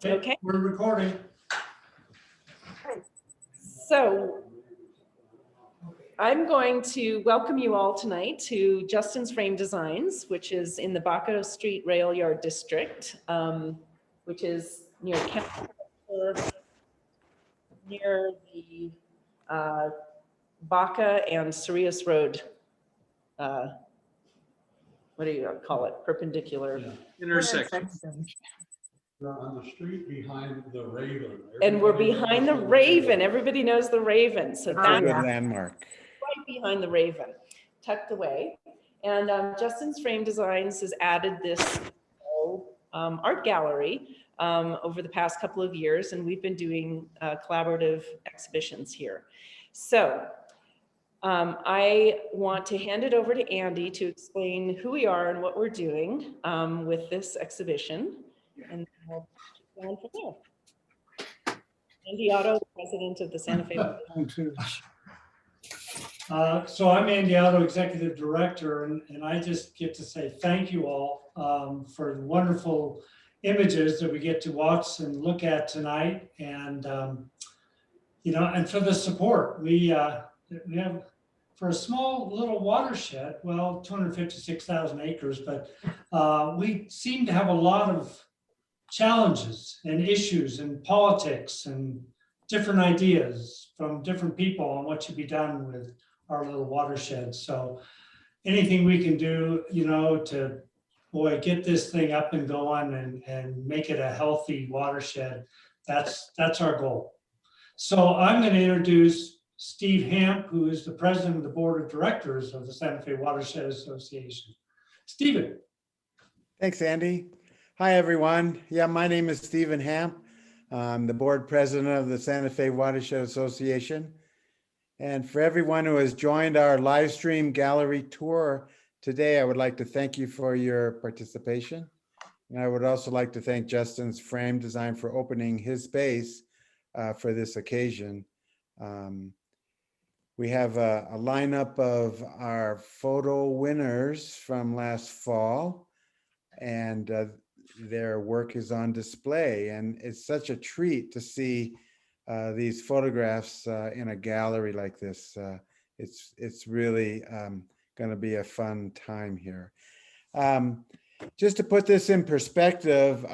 Okay. We're recording. So I'm going to welcome you all tonight to Justin's Frame Designs, which is in the Baca Street Rail Yard District, which is near near the Baca and Sirius Road. What do you call it? Perpendicular. Yeah. Intersection. We're on the street behind the Raven. And we're Everybody behind the knows Raven. Everybody knows the Raven. So Oh, that's yeah. landmark. right behind the Raven, tucked away. And Justin's Frame Designs has added this art gallery over the past couple of years, and we've been doing collaborative exhibitions here. So I want to hand it over to Andy to explain who we are and what we're doing with this exhibition. And we'll keep going from there. Andy Otto, president of the Santa Fe. So I'm Andy Otto, executive director, and I just get to say thank you all for the wonderful images that we get to watch and look at tonight, and and for the support. We have, for a small little watershed, well, 256,000 acres, but we seem to have a lot of challenges and issues and politics and different ideas from different people on what should be done with our little watershed. So anything we can do, to get this thing up and going and make it a healthy watershed, that's our goal. So I'm going to introduce Steve Hamp, who is the president of the board of directors of the Santa Fe Watershed Association. Stephen. Thanks, Andy. Hi, everyone. Yeah, my name is Stephen Hamp. I'm the board president of the Santa Fe Watershed Association. And for everyone who has joined our live stream gallery tour today, I would like to thank you for your participation. And I would also like to thank Justin's Frame Design for opening his space for this occasion. We have a lineup of our photo winners from last fall, and their work is on display. And it's such a treat to see these photographs in a gallery like this. It's really going to be a fun time here. Just to put this in perspective,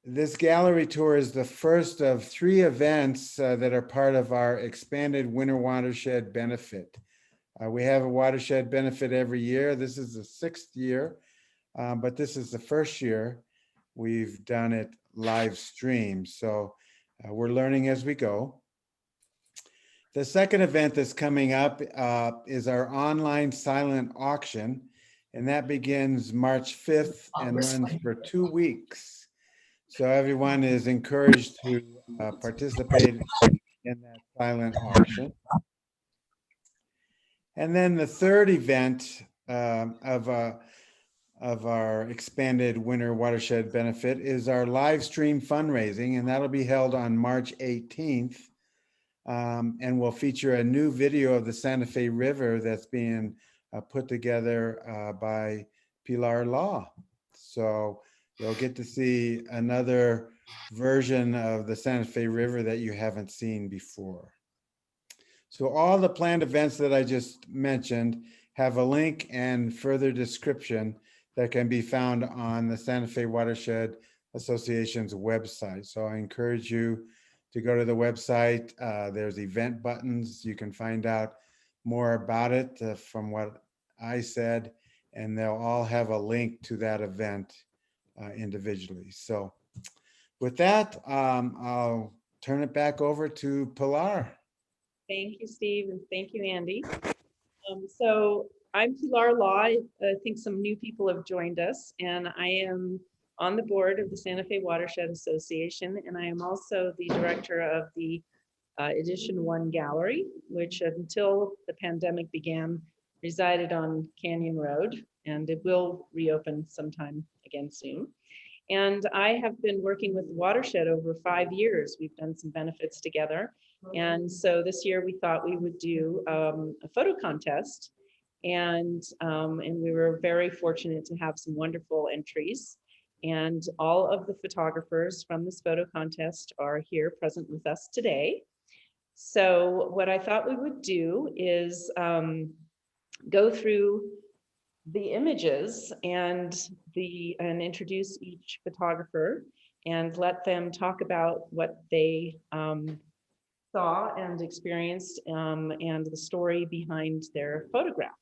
this gallery tour is the first of 3 events that are part of our expanded Winter Watershed Benefit. We have a watershed benefit every year. This is the 6th year, but this is the first year we've done it live stream. So we're learning as we go. The second event that's coming up is our online silent auction, and that begins March 5th and runs for 2 weeks. So everyone is encouraged to participate in that silent auction. And then the third event of our expanded Winter Watershed Benefit is our live stream fundraising, and that'll be held on March 18th. And will feature a new video of the Santa Fe River that's being put together by Pilar Law. So you'll get to see another version of the Santa Fe River that you haven't seen before. So all the planned events that I just mentioned have a link and further description that can be found on the Santa Fe Watershed Association's website. So I encourage you to go to the website. There's event buttons. You can find out more about it from what I said, and they'll all have a link to that event individually. So with that, I'll turn it back over to Pilar. Thank you, Steve, and thank you, Andy. So I'm Pilar Law. I think some new people have joined us, and I am on the board of the Santa Fe Watershed Association, and I am also the director of the Edition 1 Gallery, which until the pandemic began, resided on Canyon Road, and it will reopen sometime again soon. And I have been working with the Watershed over 5 years. We've done some benefits together. And so this year we thought we would do a photo contest, and we were very fortunate to have some wonderful entries. And all of the photographers from this photo contest are here present with us today. So what I thought we would do is go through the images and introduce each photographer and let them talk about what they saw and experienced and the story behind their photograph.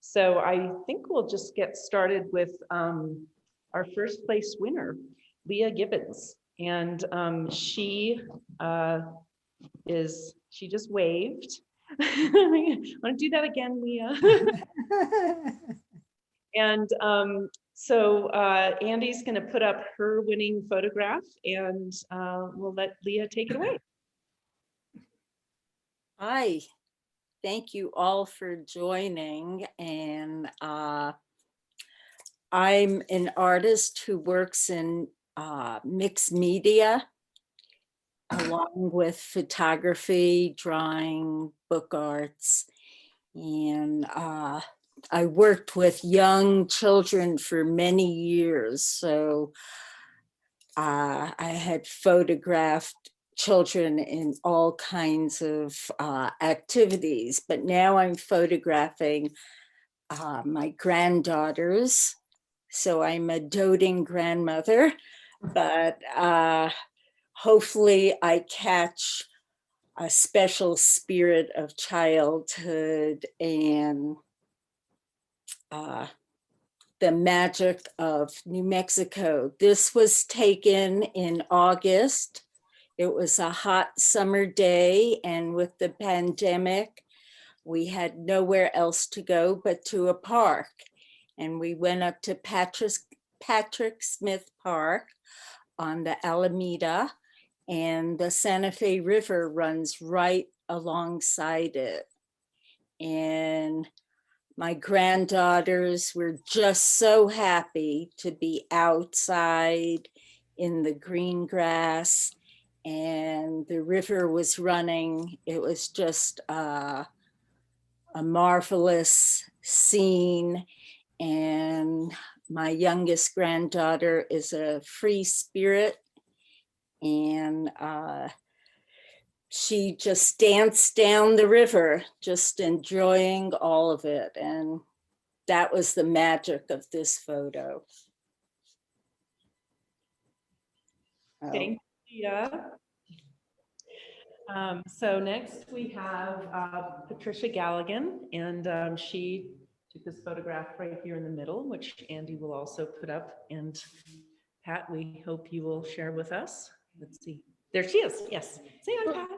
So I think we'll just get started with our first place winner, Leah Gibbons. And she just waved. Want to do that again, Leah? And so Andy's going to put up her winning photograph, and we'll let Leah take it away. Hi, thank you all for joining. And I'm an artist who works in mixed media, along with photography, drawing, book arts. And I worked with young children for many years. So I had photographed children in all kinds of activities, but now I'm photographing my granddaughters. So I'm a doting grandmother, but hopefully I catch a special spirit of childhood and the magic of New Mexico. This was taken in August. It was a hot summer day, and with the pandemic, we had nowhere else to go but to a park. And we went up to Patrick Smith Park on the Alameda, and the Santa Fe River runs right alongside it. And my granddaughters were just so happy to be outside in the green grass, and the river was running. It was just a marvelous scene. And my youngest granddaughter is a free spirit, and she just danced down the river, just enjoying all of it. And that was the magic of this photo. Thank you, Leah. So next we have Patricia Galligan, and she took this photograph right here in the middle, which Andy will also put up. And Pat, we hope you will share with us. Let's see. There she is. Yes. Say hi, Pat.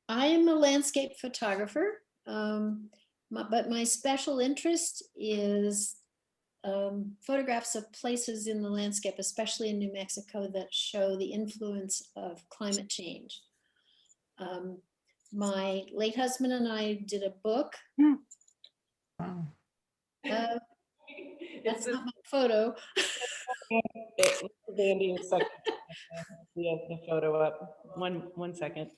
I am a landscape photographer, but my special interest is photographs of places in the landscape, especially in New Mexico, that show the influence of climate change. My late husband and I did a book. Wow. That's not my photo. Andy, the photo up. One second.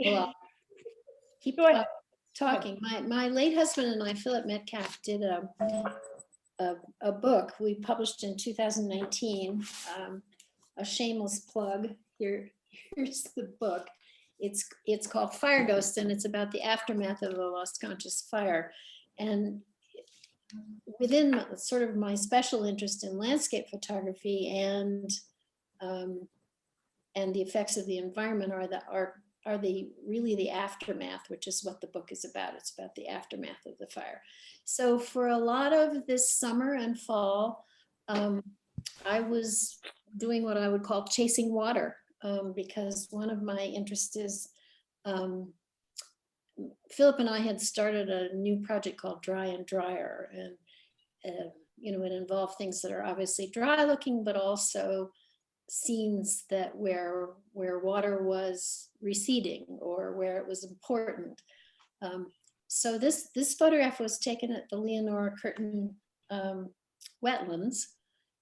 Well, keep talking. My late husband and I, Philip Metcalf, did a book we published in 2019. A shameless plug. Here's the book. It's called Fire Ghosts, and it's about the aftermath of the Lost Conscious fire. And within sort of my special interest in landscape photography and the effects of the environment are really the aftermath, which is what the book is about. It's about the aftermath of the fire. So for a lot of this summer and fall, I was doing what I would call chasing water, because one of my interests is, Philip and I had started a new project called Dry and Drier, and it involved things that are obviously dry looking, but also scenes that where water was receding or where it was important. So this photograph was taken at the Leonora Curtin wetlands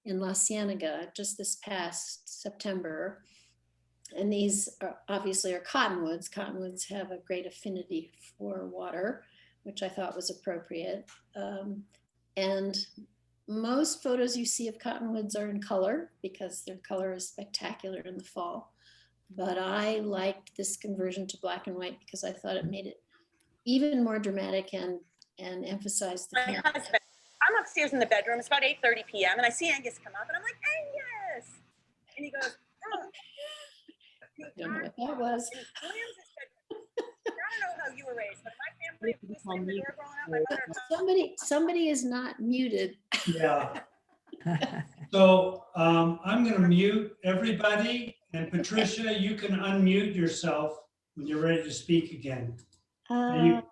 in La Cienega just this past September. And these obviously are cottonwoods. Cottonwoods have a great affinity for water. which I thought was appropriate. And most photos you see of cottonwoods are in color because their color is spectacular in the fall. But I liked this conversion to black and white because I thought it made it even more dramatic and emphasized the My husband, I'm upstairs in the bedroom. It's about 8:30 p.m. and I see Angus come up and I'm like, Angus. And he goes, oh. I don't know what that was. And he slams his head. I don't know how you were raised, but my family was listening to the door growing up. My mother, Somebody is not muted. Yeah. So I'm going to mute everybody, and Patricia, you can unmute yourself when you're ready to speak again. I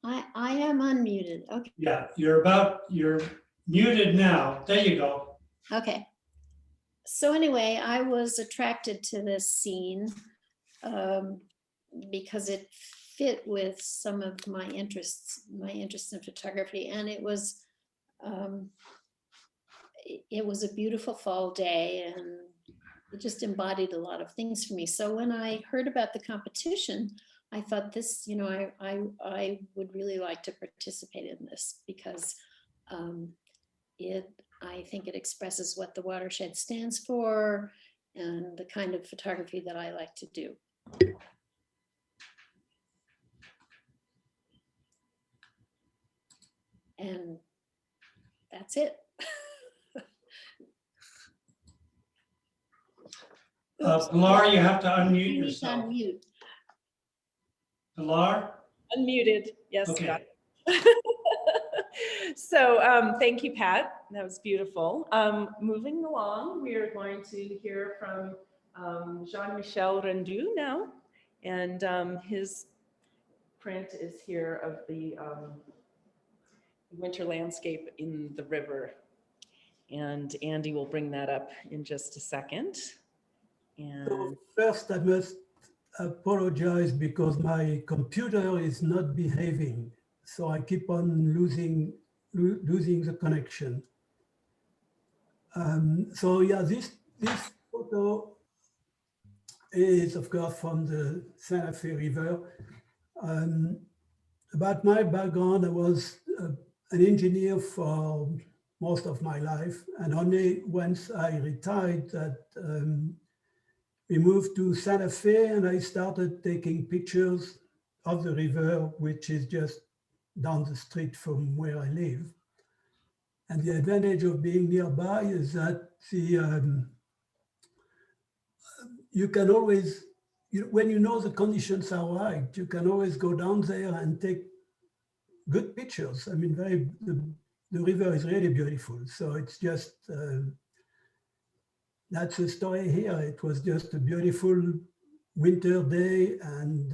am unmuted. Okay. Yeah, you're muted now. There you go. Okay. So anyway, I was attracted to this scene because it fit with some of my interests in photography, and it was a beautiful fall day, and it just embodied a lot of things for me. So when I heard about the competition, I thought this, I would really like to participate in this because I think it expresses what the watershed stands for and the kind of photography that I like to do. And that's it. Pilar, you have to unmute You need to yourself. unmute. Pilar? Unmuted, yes. Okay. got it. So thank you, Pat. That was beautiful. Moving along, we are going to hear from Jean-Michel Rendu now. And his print is here of the winter landscape in the river. And Andy will bring that up in just a second. And So first, I must apologize because my computer is not behaving. So I keep on losing the connection. So yeah, this photo is of course from the Santa Fe River. About my background, I was an engineer for most of my life, and only once I retired that we moved to Santa Fe, and I started taking pictures of the river, which is just down the street from where I live. And the advantage of being nearby is that you can always, when you know the conditions are right, you can always go down there and take good pictures. I mean, the river is really beautiful. So it's just, that's the story here. It was just a beautiful winter day, and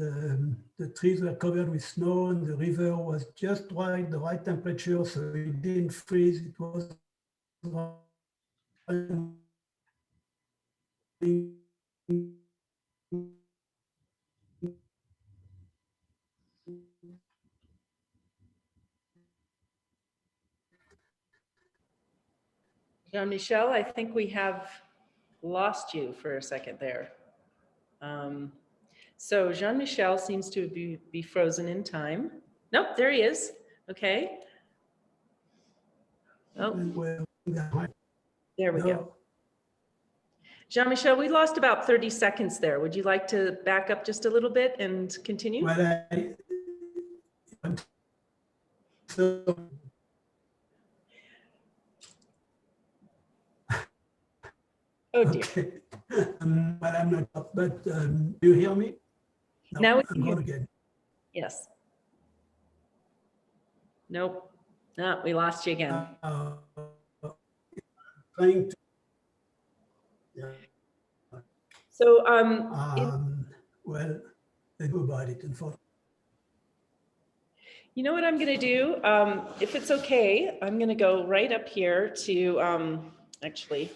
the trees were covered with snow, and the river was just right, the right temperature, so it didn't freeze. It was Jean-Michel, I think we have lost you for a second there. So Jean-Michel seems to be frozen in time. Nope, there he is. Okay. Oh, there we go. Jean-Michel, we lost about 30 seconds there. Would you like to back up just a little bit and continue? Well, Oh dear. Okay. But I'm not, but do you hear me? No, Now we I'm can hear gone again. Yes. Nope. No, we lost you again. Trying to, yeah. So, well, they do about it, unfortunately. you know what I'm going to do? If it's okay, I'm going to go right up here to actually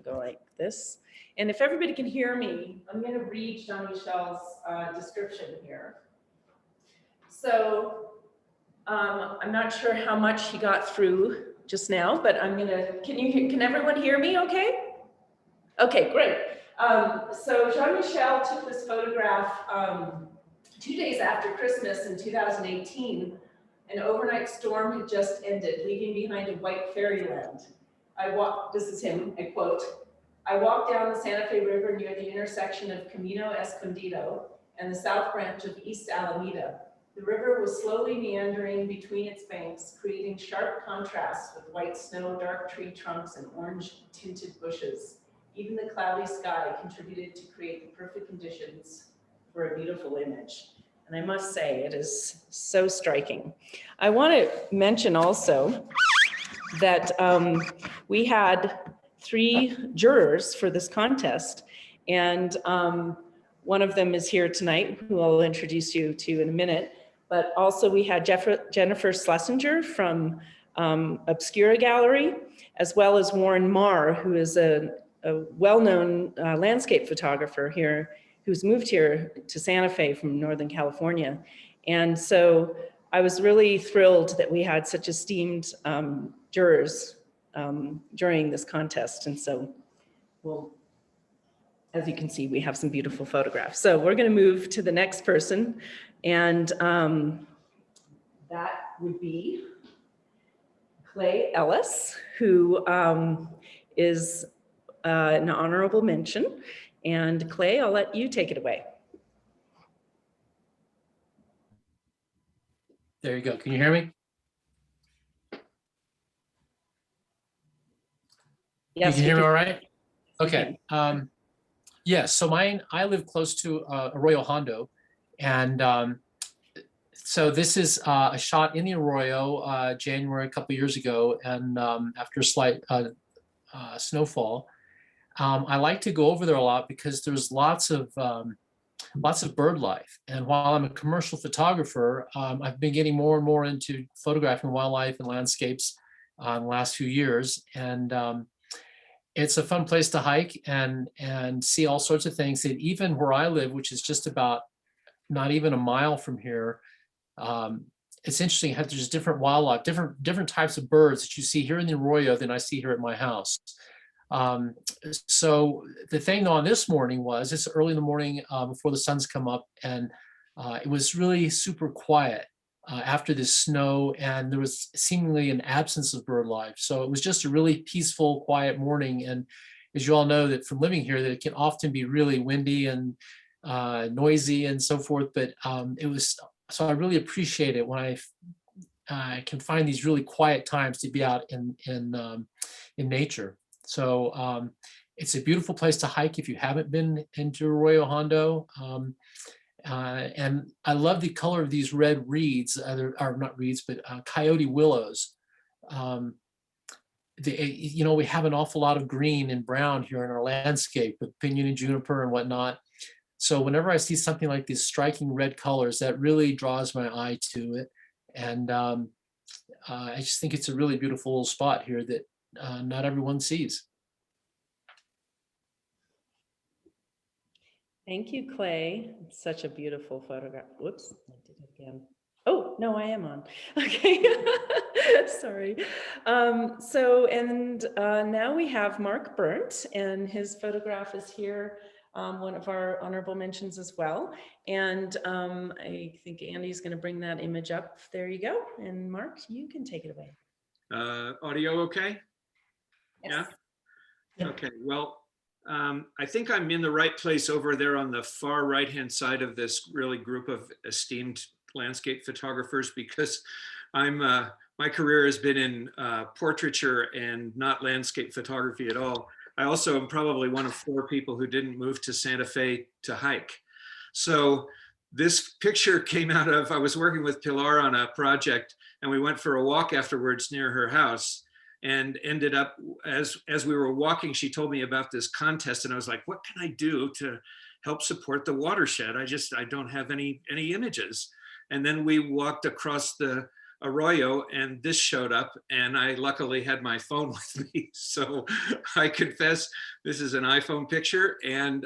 go like this. And if everybody can hear me, I'm going to read Jean-Michel's description here. So I'm not sure how much he got through just now, but I'm going to, can everyone hear me okay? Okay, great. So Jean-Michel took this photograph 2 days after Christmas in 2018, an overnight storm had just ended, leaving behind a white fairyland. This is him, I quote, "I walked down the Santa Fe River near the intersection of Camino Escondido and the south branch of East Alameda. The river was slowly meandering between its banks, creating sharp contrasts with white snow, dark tree trunks, and orange-tinted bushes. Even the cloudy sky contributed to create the perfect conditions for a beautiful image." And I must say, it is so striking. I want to mention also that we had 3 jurors for this contest, and one of them is here tonight, who I'll introduce you to in a minute. But also we had Jennifer Schlesinger from Obscura Gallery, as well as Warren Marr, who is a well-known landscape photographer here, who's moved here to Santa Fe from Northern California. And so I was really thrilled that we had such esteemed jurors during this contest. And so as you can see, we have some beautiful photographs. So we're going to move to the next person. And that would be Clay Ellis, who is an honorable mention. And Clay, I'll let you take it away. There you go. Can you hear me? Yes. You can hear me all right? Okay. Yes, so I live close to Arroyo Hondo. And so this is a shot in the Arroyo, January, a couple of years ago. And after a slight snowfall, I like to go over there a lot because there's lots of bird life. And while I'm a commercial photographer, I've been getting more and more into photographing wildlife and landscapes in the last few years. And it's a fun place to hike and see all sorts of things. And even where I live, which is just about not even a mile from here, it's interesting how there's different wildlife, different types of birds that you see here in the Arroyo than I see here at my house. So the thing on this morning was, it's early in the morning before the sun's come up, and it was really super quiet after this snow, and there was seemingly an absence of bird life. So it was just a really peaceful, quiet morning. And as you all know, that from living here, that it can often be really windy and noisy and so forth. But it was, so I really appreciate it when I can find these really quiet times to be out in nature. So it's a beautiful place to hike if you haven't been into Arroyo Hondo. And I love the color of these red reeds, or not reeds, but coyote willows. You know, we have an awful lot of green and brown here in our landscape with pinyon and juniper and whatnot. So whenever I see something like these striking red colors, that really draws my eye to it. And I just think it's a really beautiful little spot here that not everyone sees. Thank you, Clay. It's such a beautiful photograph. Whoops, I did it again. Oh, no, I am on. Okay, sorry. Now we have Mark Burnt, and his photograph is here, one of our honorable mentions as well. And I think Andy's going to bring that image up. There you go. And Mark, you can take it away. Audio okay? Yes. Yeah? Okay, well, I think I'm in the right place over there on the far right-hand side of this really group of esteemed landscape photographers, because my career has been in portraiture and not landscape photography at all. I also am probably one of 4 people who didn't move to Santa Fe to hike. So this picture came out of, I was working with Pilar on a project, and we went for a walk afterwards near her house, and ended up, as we were walking, she told me about this contest, and I was like, what can I do to help support the watershed? I don't have any images. And then we walked across the Arroyo, and this showed up, and I luckily had my phone with me. So I confess, this is an iPhone picture, and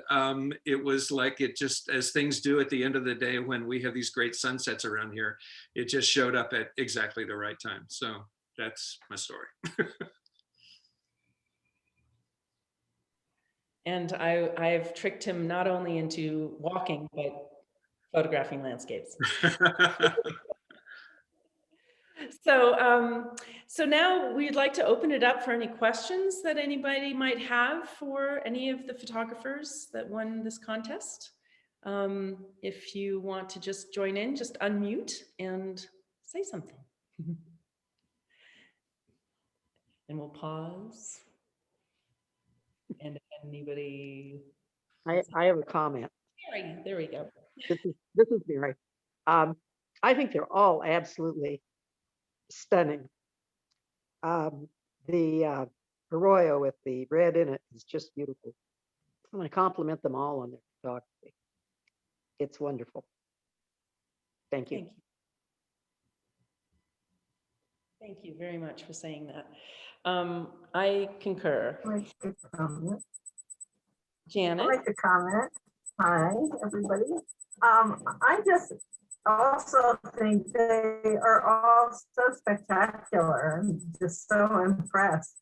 it was like, it just, as things do at the end of the day when we have these great sunsets around here, it just showed up at exactly the right time. So that's my story. And I've tricked him not only into walking, but photographing landscapes. So now we'd like to open it up for any questions that anybody might have for any of the photographers that won this contest. If you want to just join in, just unmute and say something. And we'll pause. And if anybody, I have a comment. Mary, there we go. This is Mary. I think they're all absolutely stunning. The arroyo with the red in it is just beautiful. I want to compliment them all on their photography. It's wonderful. Thank you. Thank you. Thank you very much for saying that. I concur. I'd like to comment. Janet? I'd like to comment. Hi, everybody. I just also think they are all so spectacular. I'm just so impressed.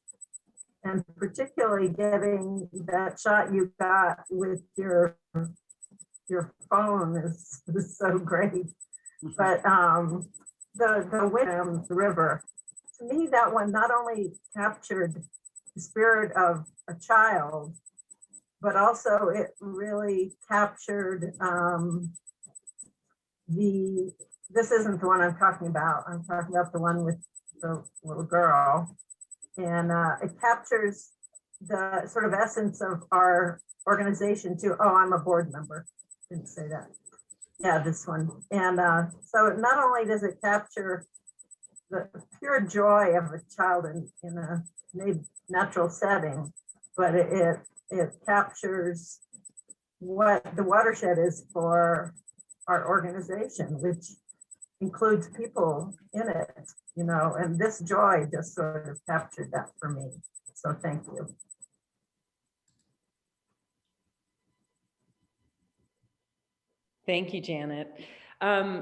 And particularly getting that shot you got with your phone is so great. But the Winham River, to me, that one not only captured the spirit of a child, but also it really captured this isn't the one I'm talking about. I'm talking about the one with the little girl. And it captures the sort of essence of our organization too. Oh, I'm a board member. Didn't say that. Yeah, this one. And so not only does it capture the pure joy of a child in a natural setting, but it captures what the watershed is for our organization, which includes people in it, you know, and this joy just sort of captured that for me. So thank you. Thank you, Janet.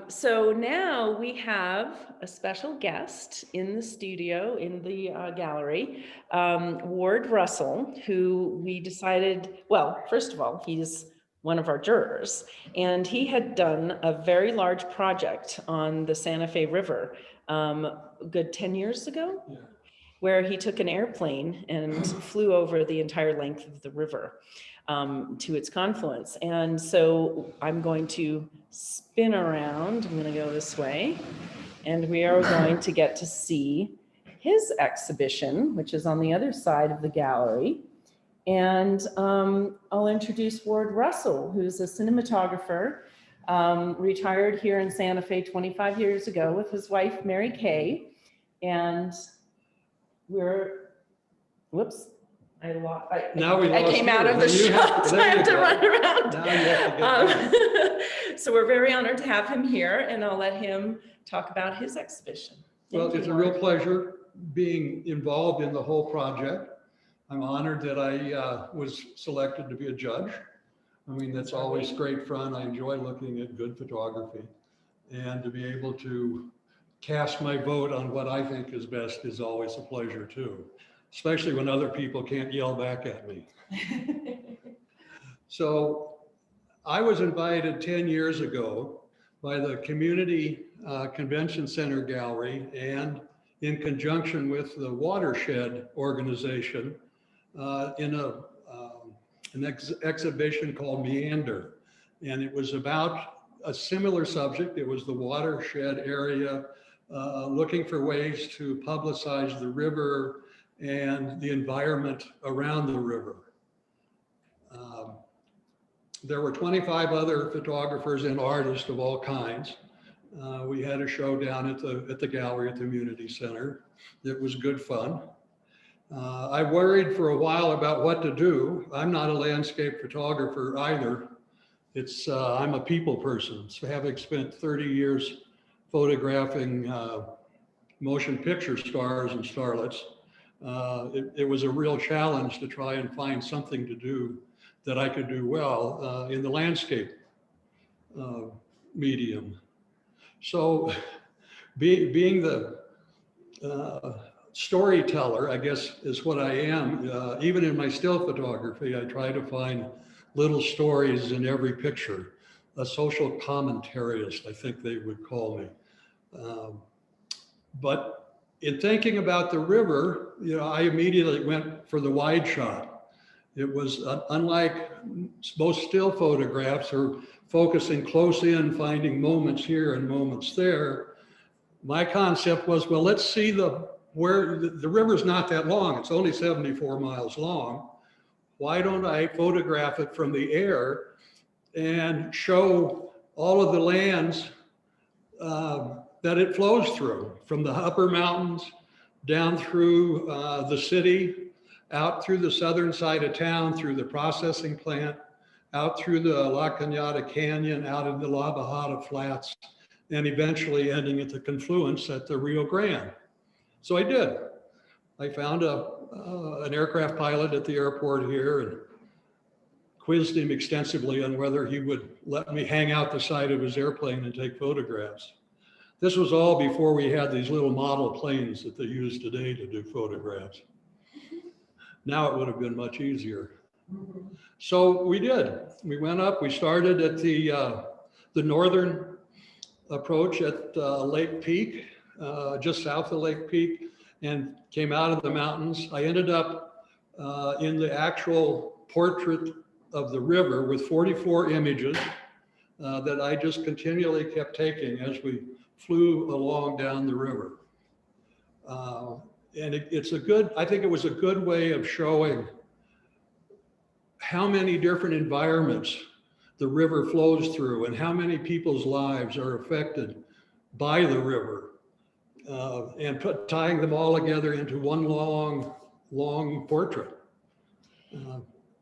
So now we have a special guest in the studio, in the gallery, Ward Russell, who we decided, well, first of all, he's one of our jurors, and he had done a very large project on the Santa Fe River a good 10 years ago, yeah, where he took an airplane and flew over the entire length of the river to its confluence. And so I'm going to spin around. I'm going to go this way, and we are going to get to see his exhibition, which is on the other side of the gallery. And I'll introduce Ward Russell, who's a cinematographer, retired here in Santa Fe 25 years ago with his wife, Mary Kay. And whoops, I came out of the shot, so I have to run around. So we're very honored to have him here, and I'll let him talk about his exhibition. Well, it's a real pleasure being involved in the whole project. I'm honored that I was selected to be a judge. I mean, that's always great fun. I enjoy looking at good photography, and to be able to cast my vote on what I think is best is always a pleasure too, especially when other people can't yell back at me. So I was invited 10 years ago by the Community Convention Center Gallery, and in conjunction with the Watershed organization, in an exhibition called Meander. And it was about a similar subject. It was the watershed area, looking for ways to publicize the river and the environment around the river. There were 25 other photographers and artists of all kinds. We had a show down at the gallery at the community center. It was good fun. I worried for a while about what to do. I'm not a landscape photographer either. I'm a people person. So having spent 30 years photographing motion picture stars and starlets, it was a real challenge to try and find something to do that I could do well in the landscape medium. So being the storyteller, I guess, is what I am. Even in my still photography, I try to find little stories in every picture. a social commentarist, I think they would call me. But in thinking about the river, you know, I immediately went for the wide shot. It was unlike most still photographs are focusing close in, finding moments here and moments there. My concept was, well, let's see where the river's not that long. It's only 74 miles long. Why don't I photograph it from the air and show all of the lands that it flows through, from the upper mountains down through the city, out through the southern side of town, through the processing plant, out through the La Cañada Canyon, out in the La Bajada Flats, and eventually ending at the confluence at the Rio Grande. So I did. I found an aircraft pilot at the airport here and quizzed him extensively on whether he would let me hang out the side of his airplane and take photographs. This was all before we had these little model planes that they use today to do photographs. Now it would have been much easier. So we did. We went up, we started at the northern approach at Lake Peak, just south of Lake Peak, and came out of the mountains. I ended up in the actual portrait of the river with 44 images that I just continually kept taking as we flew along down the river. And it's a good, I think it was a good way of showing how many different environments the river flows through and how many people's lives are affected by the river, and tying them all together into one long portrait.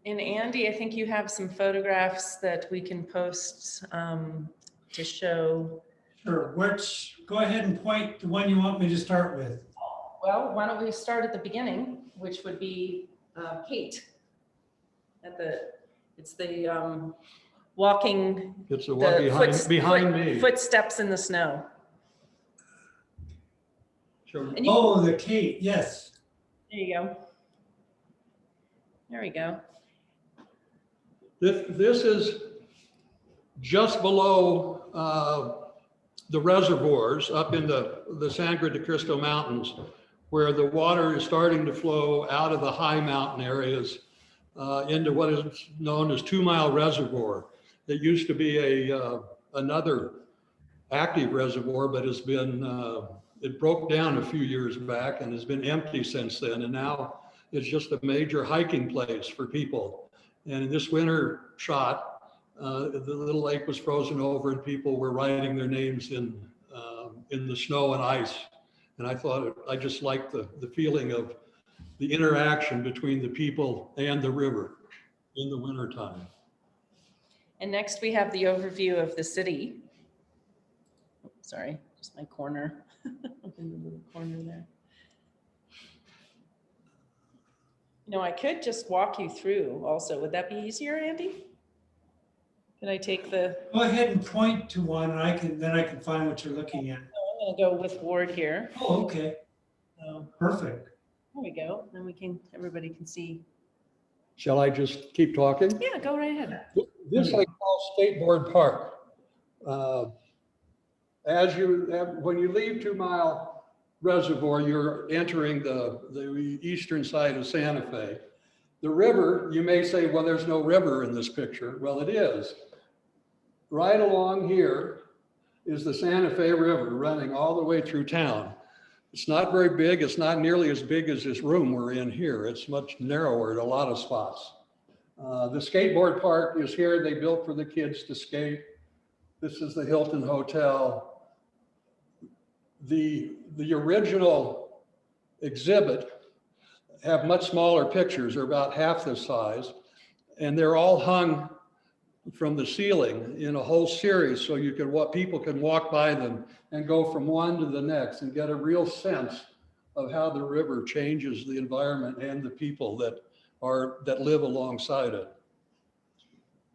And Andy, I think you have some photographs that we can post to show. Sure, go ahead and point the one you want me to start with. Well, why don't we start at the beginning, which would be Kate. It's the walking. It's the one behind me. Footsteps in the snow. Sure. Oh, the Kate, yes. There you go. There we go. This is just below the reservoirs up in the Sangre de Cristo Mountains, where the water is starting to flow out of the high mountain areas into what is known as 2 Mile Reservoir. It used to be another active reservoir, but has been, it broke down a few years back and has been empty since then. And now it's just a major hiking place for people. And in this winter shot, the little lake was frozen over and people were writing their names in the snow and ice. And I thought, I just liked the feeling of the interaction between the people and the river in the wintertime. And next we have the overview of the city. Sorry, just my corner. Up in the little corner there. You know, I could just walk you through also. Would that be easier, Andy? Can I take the? Go ahead and point to one and then I can find what you're looking at. I'm gonna go with Ward here. Oh, okay. So, Perfect. there we go. Then everybody can see. Shall I just keep talking? Yeah, go right ahead. This I call Skateboard Park. When you leave 2 Mile Reservoir, you're entering the eastern side of Santa Fe. The river, you may say, well, there's no river in this picture. Well, it is. Right along here is the Santa Fe River running all the way through town. It's not very big. It's not nearly as big as this room we're in here. It's much narrower at a lot of spots. The skateboard park is here. They built for the kids to skate. This is the Hilton Hotel. The original exhibit have much smaller pictures. They're about half this size. And they're all hung from the ceiling in a whole series, so people can walk by them and go from one to the next and get a real sense of how the river changes the environment and the people that live alongside it.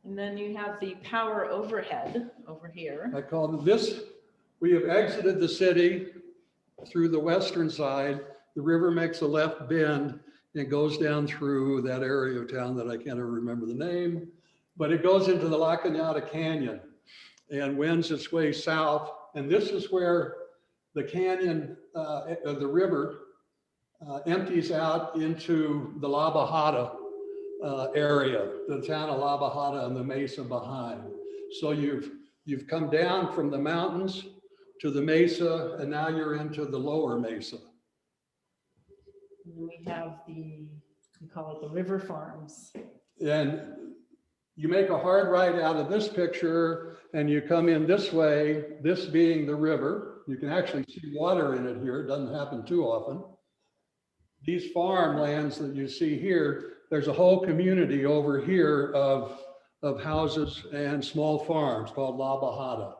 And then you have the power overhead over here. I call this, we have exited the city through the western side. The river makes a left bend and goes down through that area of town that I can't ever remember the name, but it goes into the La Cañada Canyon. and wends its way south. And this is where the canyon of the river empties out into the La Bajada area, the town of La Bajada and the mesa behind. So you've come down from the mountains to the mesa, and now you're into the lower mesa. And we have we call it the river farms. And you make a hard right out of this picture and you come in this way, this being the river. You can actually see water in it here. It doesn't happen too often. These farmlands that you see here, there's a whole community over here of houses and small farms called La Bajada.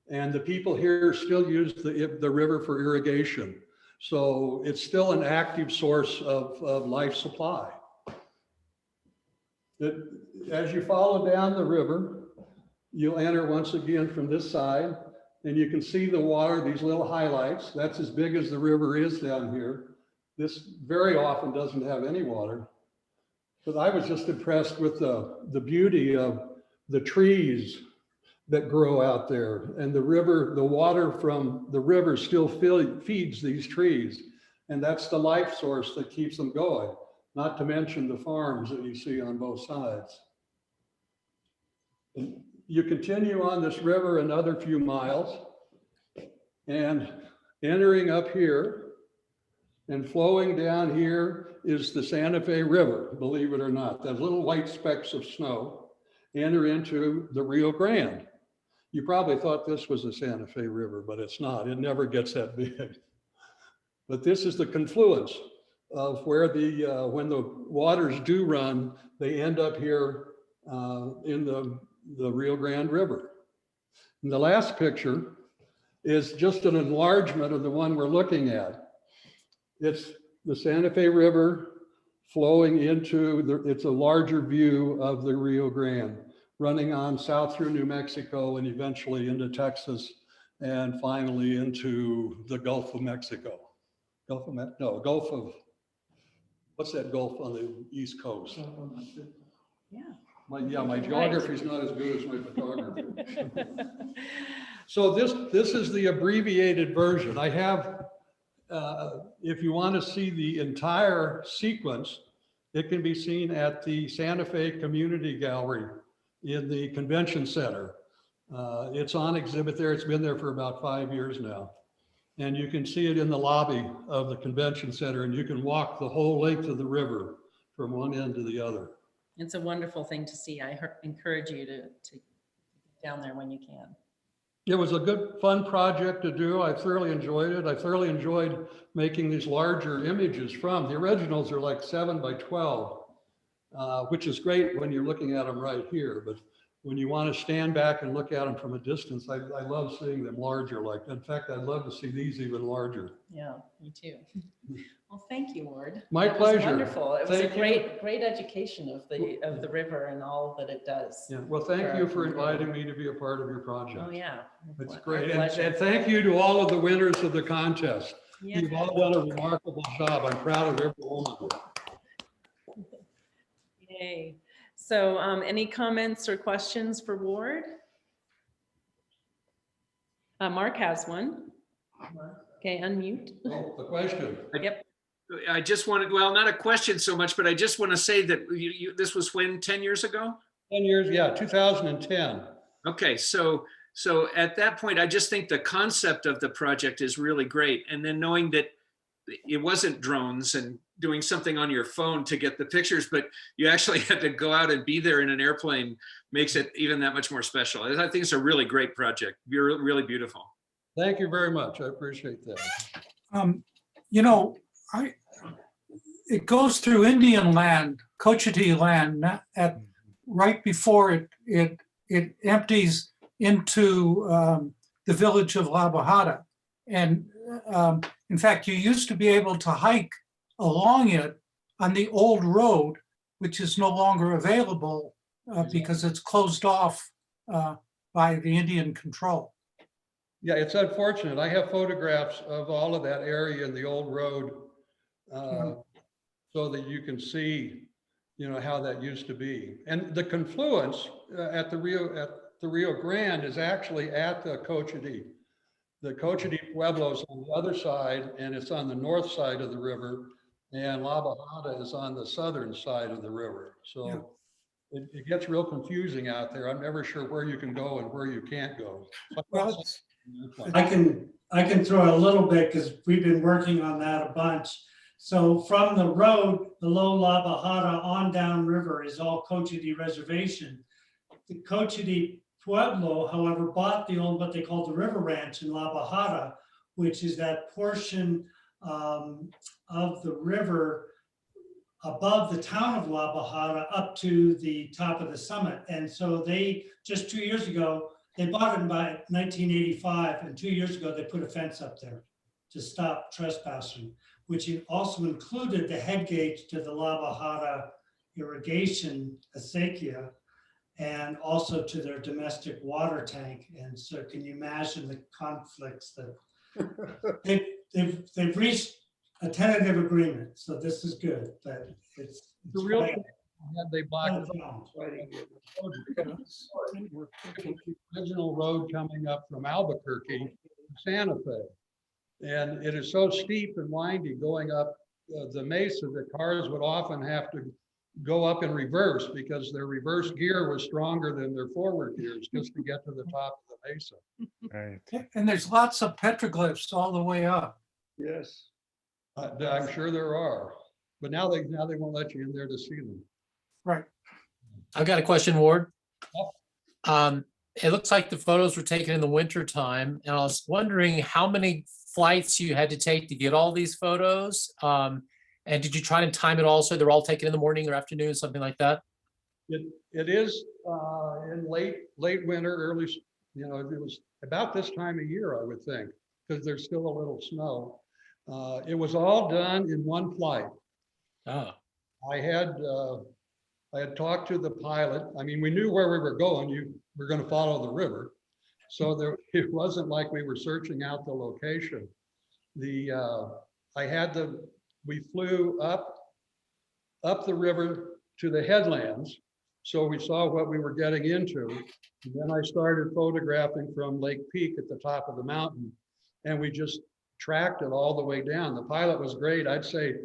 And the people here still use the river for irrigation. So it's still an active source of life supply. As you follow down the river, you'll enter once again from this side, and you can see the water, these little highlights. That's as big as the river is down here. This very often doesn't have any water. But I was just impressed with the beauty of the trees that grow out there, and the river, the water from the river still feeds these trees. And that's the life source that keeps them going, not to mention the farms that you see on both sides. And you continue on this river another few miles, and entering up here and flowing down here is the Santa Fe River, believe it or not. Those little white specks of snow enter into the Rio Grande. You probably thought this was the Santa Fe River, but it's not. It never gets that big. But this is the confluence of where when the waters do run, they end up here in the Rio Grande River. And the last picture is just an enlargement of the one we're looking at. It's the Santa Fe River flowing into it's a larger view of the Rio Grande, running on south through New Mexico and eventually into Texas and finally into the Gulf of Mexico. Gulf of, what's that Gulf on the East Coast? Yeah. My geography is not as good as my photography. So this is the abbreviated version. I have, if you want to see the entire sequence, it can be seen at the Santa Fe Community Gallery in the Convention Center. It's on exhibit there. It's been there for about 5 years now. And you can see it in the lobby of the Convention Center, and you can walk the whole length of the river from one end to the other. It's a wonderful thing to see. I encourage you to get down there when you can. It was a good, fun project to do. I thoroughly enjoyed it. I thoroughly enjoyed making these larger images from. The originals are like 7 by 12, which is great when you're looking at them right here. But when you want to stand back and look at them from a distance, I love seeing them larger. Like, in fact, I'd love to see these even larger. Yeah, me too. Well, thank you, Ward. My That pleasure. was wonderful. It was Thank a you. great education of the river and all that it does. Yeah. Well, thank you for inviting me to be a part of your project. Oh, yeah. It's Our great. pleasure. And thank you to all of the winners of the contest. Yeah. You've all done a remarkable job. I'm proud of every one of you. Yay. So any comments or questions for Ward? Mark has one. Okay, unmute. Oh, the question. Yep. I just wanted, well, not a question so much, but I just want to say that this was when, 10 years ago? 10 years, yeah, 2010. Okay, so at that point, I just think the concept of the project is really great. And then knowing that it wasn't drones and doing something on your phone to get the pictures, but you actually had to go out and be there in an airplane makes it even that much more special. I think it's a really great project. You're really beautiful. Thank you very much. I appreciate that. You know, it goes through Indian land, Cochiti land, right before it empties into the village of La Bajada. And in fact, you used to be able to hike along it on the old road, which is no longer available because it's closed off by the Indian control. Yeah, it's unfortunate. I have photographs of all of that area in the old road so that you can see, you know, how that used to be. And the confluence at the Rio, the Rio Grande is actually at the Cochiti. The Cochiti Pueblo is on the other side, and it's on the north side of the river, and La Bajada is on the southern side of the river. So it gets real confusing out there. I'm never sure where you can go and where you can't go. Well, I can throw a little bit because we've been working on that a bunch. So from the road below La Bajada on downriver is all Cochiti Reservation. The Cochiti Pueblo, however, bought the old, what they call the River Ranch in La Bajada, which is that portion of the river above the town of La Bajada up to the top of the summit. And so they, just 2 years ago, they bought it by 1985, and 2 years ago, they put a fence up there to stop trespassing, which also included the head gate to the La Bajada irrigation acequia, and also to their domestic water tank. And so can you imagine the conflicts that they've reached a tentative agreement. So this is good, but it's The real bad. they bought Oh, the original road coming up from Albuquerque to Santa Fe. And it is so steep and windy going up the mesa that cars would often have to go up in reverse because their reverse gear was stronger than their forward gears just to get to the top of the mesa. Right. and there's lots of petroglyphs all the way up. Yes. I'm sure there are, but now they won't let you in there to see them. Right. I've got a question, Ward. It looks like the photos were taken in the winter time, and I was wondering how many flights you had to take to get all these photos. And did you try to time it all so they're all taken in the morning or afternoon, something like that? It is in late winter, early, it was about this time of year, I would think, because there's still a little snow. It was all done in one flight. Oh. I had talked to the pilot. I mean, we knew where we were going. We're going to follow the river. So it wasn't like we were searching out the location. We flew up the river to the headlands. So we saw what we were getting into. And then I started photographing from Lake Peak at the top of the mountain. And we just tracked it all the way down. The pilot was great. I'd say,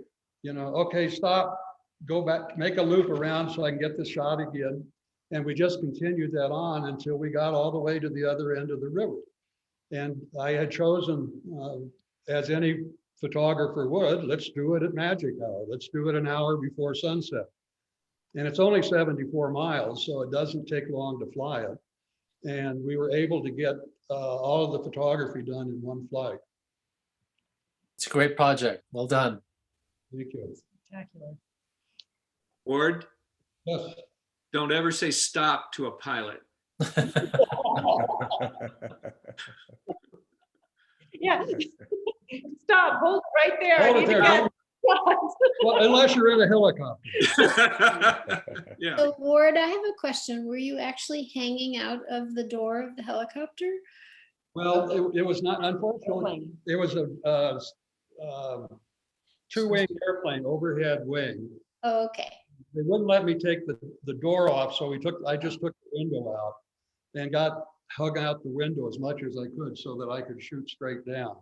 okay, stop, go back, make a loop around so I can get the shot again. And we just continued that on until we got all the way to the other end of the river. And I had chosen, as any photographer would, let's do it at magic hour. Let's do it an hour before sunset. And it's only 74 miles, so it doesn't take long to fly it. And we were able to get all of the photography done in one flight. It's a great project. Well done. Thank you. Spectacular. Ward, Yes. don't ever say stop to a pilot. Yeah. Stop, hold it right there. I Hold it need to there. get- Well, unless you're in a helicopter. Yeah. So Ward, I have a question. Were you actually hanging out of the door of the helicopter? Well, it was not, unfortunately, it was a two-wing airplane, overhead wing. Oh, okay. They wouldn't let me take the door off, so I just took the window out and hung out the window as much as I could so that I could shoot straight down.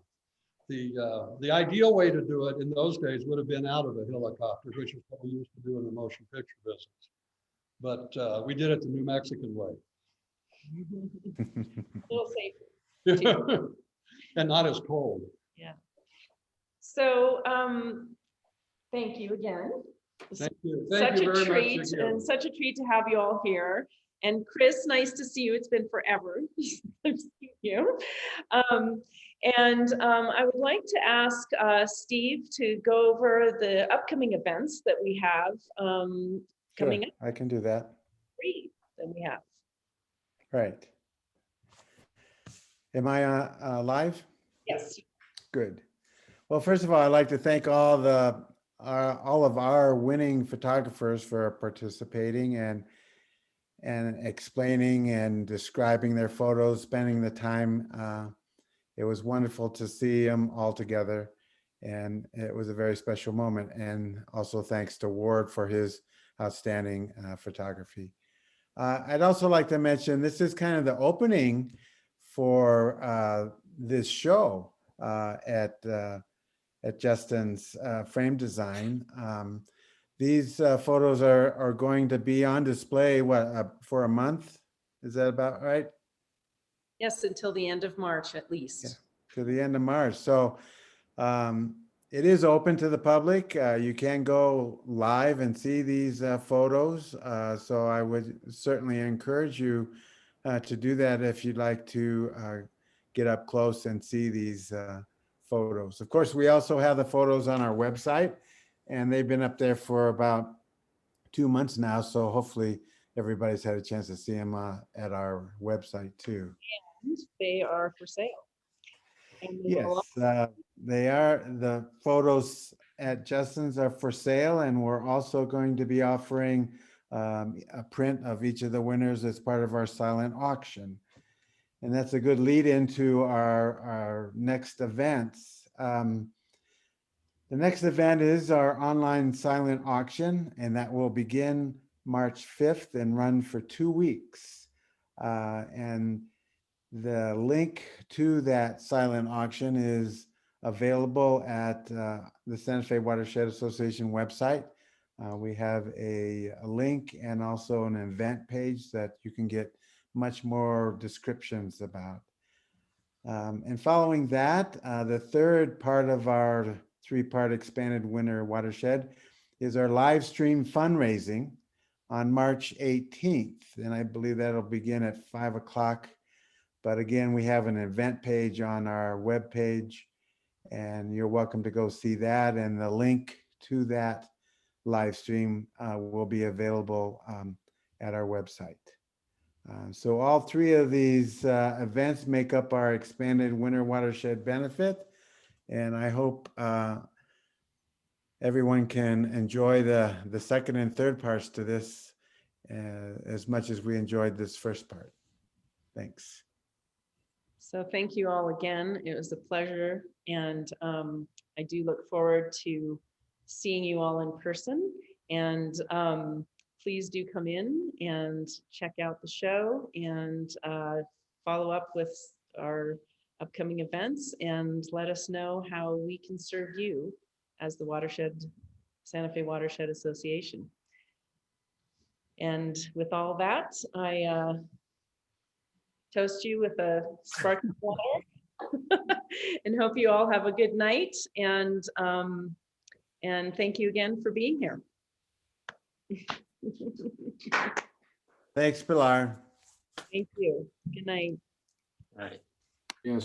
The ideal way to do it in those days would have been out of a helicopter, which is what we used to do in the motion picture business. But we did it the New Mexican way. A little safer. And not as cold. Yeah. So, thank you again. Thank you. Thank Such you a very treat, much again. and such a treat to have you all here. And Chris, nice to see you. It's been forever. Thank you. I would like to ask Steve to go over the upcoming events that we have coming up. I can do that. Three that we have. Right. Am I live? Yes. Good. Well, first of all, I'd like to thank all of our winning photographers for participating and explaining and describing their photos, spending the time. It was wonderful to see them all together, and it was a very special moment. And also thanks to Ward for his outstanding photography. I'd also like to mention, this is kind of the opening for this show at Justin's frame design. These photos are going to be on display, for a month? Is that about right? Yes, until the end of March at least. Yeah, to the end of March. So it is open to the public. You can go live and see these photos. So I would certainly encourage you to do that if you'd like to get up close and see these photos. Of course, we also have the photos on our website, and they've been up there for about 2 months now. So hopefully everybody's had a chance to see them at our website too. And they are for sale. And they Yes, will they are. The photos at Justin's are for sale, and we're also going to be offering a print of each of the winners as part of our silent auction. And that's a good lead into our next events. The next event is our online silent auction, and that will begin March 5th and run for 2 weeks. And the link to that silent auction is available at the Santa Fe Watershed Association website. We have a link and also an event page that you can get much more descriptions about. And following that, the third part of our 3-part expanded winter watershed is our live stream fundraising on March 18th. And I believe that'll begin at 5 o'clock. But again, we have an event page on our webpage, and you're welcome to go see that. And the link to that live stream will be available at our website. So all 3 of these events make up our expanded winter watershed benefit. And I hope everyone can enjoy the second and third parts to this as much as we enjoyed this first part. Thanks. So thank you all again. It was a pleasure. And I do look forward to seeing you all in person. And please do come in and check out the show and follow up with our upcoming events and let us know how we can serve you as the Santa Fe Watershed Association. And with all that, I toast you with a sparkling water and hope you all have a good night. And thank you again for being here. Thanks, Pilar. Thank you. Good night. All right.